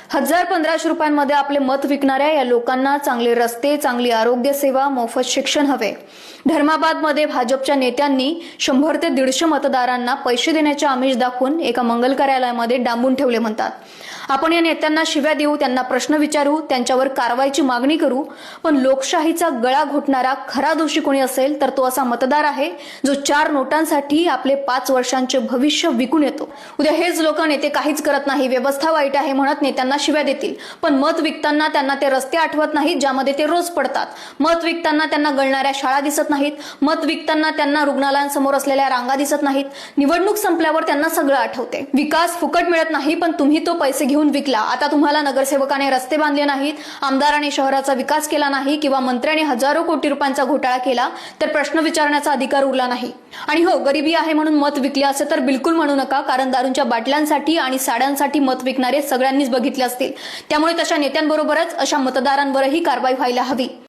हजार-1500 रुपयांमध्ये आपले मत विकणाऱ्या या लोकांना चांगले रस्ते, चांगली आरोग्य सेवा, मोफत शिक्षण हवे। धर्माबादमध्ये भाजपच्या नेत्यांनी 100 ते 150 मतदारांना पैसे देण्याचे आमिष दाखवून एका मंगल कार्यालयामध्ये डांबून ठेवले म्हणतात। आपण या नेत्यांना शिव्या देऊ, त्यांना प्रश्न विचारू, त्यांच्यावर कारवाईची मागणी करू, पण लोकशाहीचा गळा घोटणारा खरा दोषी कोणी असेल तर तो असा मतदार आहे जो 4 नोटांसाठी आपले 5 वर्षांचे भविष्य विकून येतो। उद्या हेच लोक नेते काहीच करत नाही, व्यवस्था वाईट आहे म्हणत नेत्यांना शिव्या देतील, पण मत विकताना त्यांना ते रस्ते आठवत नाहीत ज्यामध्ये ते रोज पडतात। मत विकताना त्यांना गळणाऱ्या शाळा दिसत नाहीत, मत विकताना त्यांना रुग्णालयांसमोर असलेल्या रांगा दिसत नाहीत। निवडणूक संपल्यावर त्यांना सगळं आठवते। विकास फुकट मिळत नाही, पण तुम्ही तो पैसे घेऊन विकला। आता तुम्हाला नगरसेवकाने रस्ते बांधले नाहीत, आमदाराने शहराचा विकास केला नाही किंवा मंत्र्याने हजारो कोटी रुपयांचा घोटाळा केला तर प्रश्न विचारण्याचा अधिकार उरला नाही। आणि हो, गरिबी आहे म्हणून मत विकले असे तर बिलकुल म्हणू नका, कारण दारूंच्या बाटल्यांसाठी आणि साड्यांसाठी मत विकणारे सगळ्यांनीच बघितले असतील। त्यामुळे तशा नेत्यांबरोबरच अशा मतदारांवरही कारवाई व्हायला हवी।